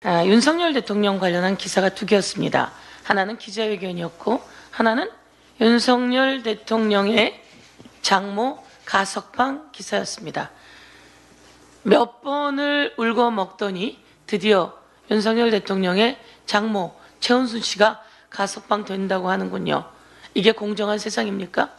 윤석열 대통령 관련한 기사가 두 개였습니다. 하나는 기자회견이었고 하나는 윤석열 대통령의 장모 가석방 기사였습니다. 몇 번을 울고 먹더니 드디어 윤석열 대통령의 장모 최은순 씨가 가석방 된다고 하는군요. 이게 공정한 세상입니까?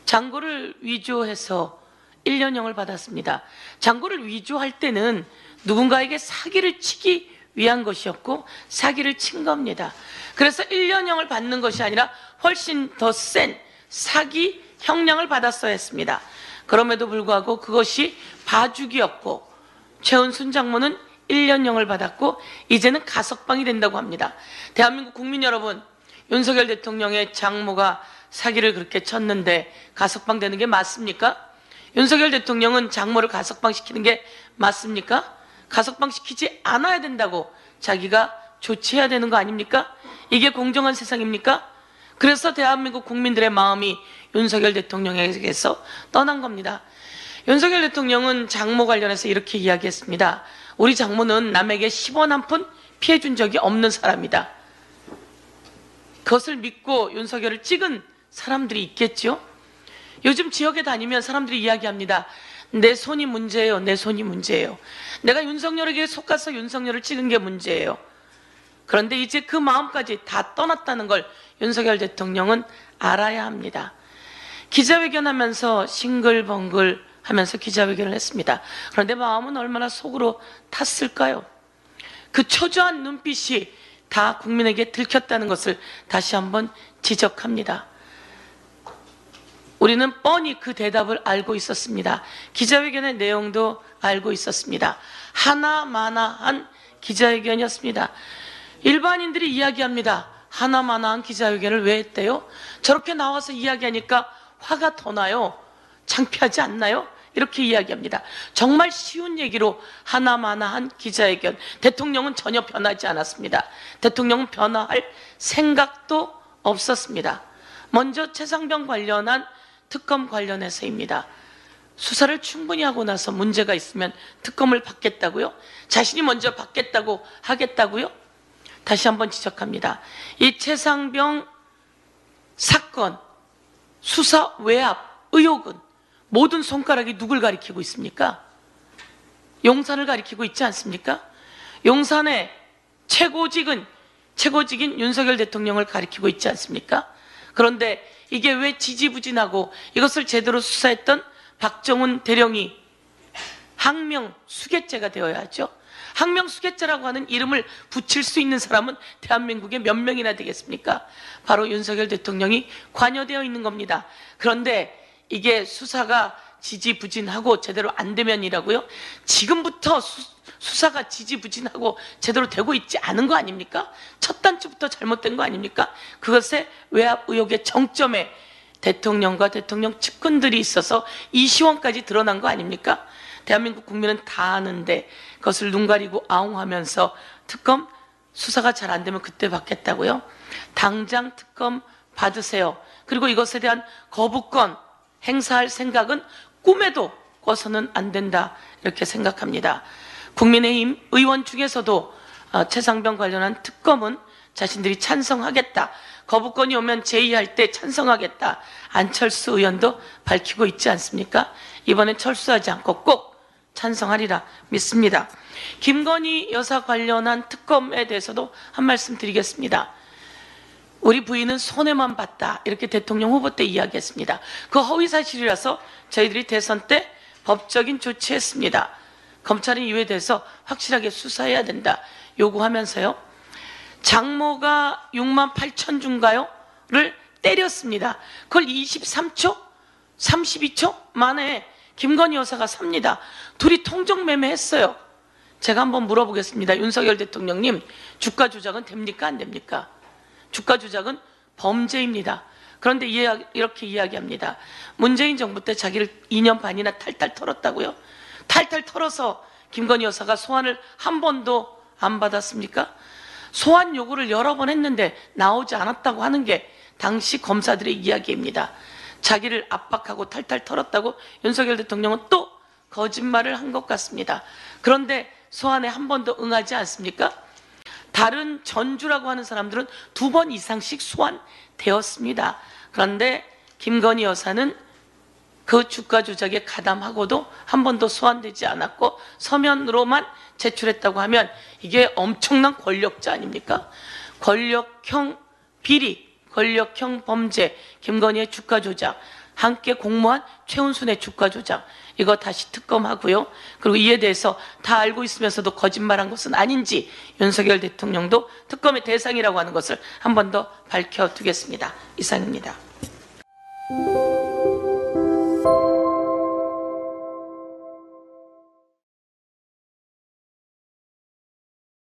장고를 위조해서 1년형을 받았습니다. 장고를 위조할 때는 누군가에게 사기를 치기 위한 것이었고 사기를 친 겁니다. 그래서 1년형을 받는 것이 아니라 훨씬 더 센 사기 형량을 받았어야 했습니다. 그럼에도 불구하고 그것이 봐주기였고 최은순 장모는 1년형을 받았고 이제는 가석방이 된다고 합니다. 대한민국 국민 여러분, 윤석열 대통령의 장모가 사기를 그렇게 쳤는데 가석방되는 게 맞습니까? 윤석열 대통령은 장모를 가석방시키는 게 맞습니까? 가석방시키지 않아야 된다고 자기가 조치해야 되는 거 아닙니까? 이게 공정한 세상입니까? 그래서 대한민국 국민들의 마음이 윤석열 대통령에게서 떠난 겁니다. 윤석열 대통령은 장모 관련해서 이렇게 이야기했습니다. 우리 장모는 남에게 10원 한 푼 피해 준 적이 없는 사람이다. 그것을 믿고 윤석열을 찍은 사람들이 있겠죠? 요즘 지역에 다니면 사람들이 이야기합니다. 내 손이 문제예요. 내 손이 문제예요. 내가 윤석열에게 속아서 윤석열을 찍은 게 문제예요. 그런데 이제 그 마음까지 다 떠났다는 걸 윤석열 대통령은 알아야 합니다. 기자회견하면서 싱글벙글 하면서 기자회견을 했습니다. 그런데 마음은 얼마나 속으로 탔을까요? 그 초조한 눈빛이 다 국민에게 들켰다는 것을 다시 한번 지적합니다. 우리는 뻔히 그 대답을 알고 있었습니다. 기자회견의 내용도 알고 있었습니다. 하나마나한 기자회견이었습니다. 일반인들이 이야기합니다. 하나마나한 기자회견을 왜 했대요? 저렇게 나와서 이야기하니까 화가 더 나요. 창피하지 않나요? 이렇게 이야기합니다. 정말 쉬운 얘기로 하나마나한 기자회견. 대통령은 전혀 변하지 않았습니다. 대통령은 변화할 생각도 없었습니다. 먼저 최상병 관련한 특검 관련해서입니다. 수사를 충분히 하고 나서 문제가 있으면 특검을 받겠다고요? 자신이 먼저 받겠다고 하겠다고요? 다시 한번 지적합니다. 이 최상병 사건 수사 외압 의혹은 모든 손가락이 누굴 가리키고 있습니까? 용산을 가리키고 있지 않습니까? 용산의 최고직인 윤석열 대통령을 가리키고 있지 않습니까? 그런데 이게 왜 지지부진하고 이것을 제대로 수사했던 박정훈 대령이 항명수괴죄가 되어야 하죠. 항명수괴죄라고 하는 이름을 붙일 수 있는 사람은 대한민국에 몇 명이나 되겠습니까? 바로 윤석열 대통령이 관여되어 있는 겁니다. 그런데 이게 수사가 지지부진하고 제대로 안 되면이라고요? 지금부터 수사가 지지부진하고 제대로 되고 있지 않은 거 아닙니까? 첫 단추부터 잘못된 거 아닙니까? 그것의 외압 의혹의 정점에 대통령과 대통령 측근들이 있어서 이시원까지 드러난 거 아닙니까? 대한민국 국민은 다 아는데 그것을 눈 가리고 아웅하면서 특검 수사가 잘 안 되면 그때 받겠다고요? 당장 특검 받으세요. 그리고 이것에 대한 거부권 행사할 생각은 꿈에도 꿔서는 안 된다, 이렇게 생각합니다. 국민의힘 의원 중에서도 최상병 관련한 특검은 자신들이 찬성하겠다, 거부권이 오면 제의할 때 찬성하겠다, 안철수 의원도 밝히고 있지 않습니까? 이번엔 철수하지 않고 꼭 찬성하리라 믿습니다. 김건희 여사 관련한 특검에 대해서도 한 말씀 드리겠습니다. 우리 부인은 손해만 봤다, 이렇게 대통령 후보 때 이야기했습니다. 그 허위사실이라서 저희들이 대선 때 법적인 조치했습니다. 검찰은 이에 대해서 확실하게 수사해야 된다 요구하면서요, 장모가 6만 8천 주인가요? 를 때렸습니다. 그걸 23초? 32초 만에 김건희 여사가 삽니다. 둘이 통정매매했어요. 제가 한번 물어보겠습니다. 윤석열 대통령님, 주가 조작은 됩니까? 안 됩니까? 주가 조작은 범죄입니다. 그런데 이렇게 이야기합니다. 문재인 정부 때 자기를 2년 반이나 탈탈 털었다고요? 탈탈 털어서 김건희 여사가 소환을 한 번도 안 받았습니까? 소환 요구를 여러 번 했는데 나오지 않았다고 하는 게 당시 검사들의 이야기입니다. 자기를 압박하고 탈탈 털었다고 윤석열 대통령은 또 거짓말을 한 것 같습니다. 그런데 소환에 한 번도 응하지 않습니까? 다른 전주라고 하는 사람들은 2번 이상씩 소환되었습니다. 그런데 김건희 여사는 그 주가 조작에 가담하고도 한 번도 소환되지 않았고 서면으로만 제출했다고 하면 이게 엄청난 권력자 아닙니까? 권력형 비리, 권력형 범죄, 김건희의 주가 조작, 함께 공모한 최은순의 주가 조작, 이거 다시 특검하고요. 그리고 이에 대해서 다 알고 있으면서도 거짓말한 것은 아닌지 윤석열 대통령도 특검의 대상이라고 하는 것을 한 번 더 밝혀두겠습니다. 이상입니다.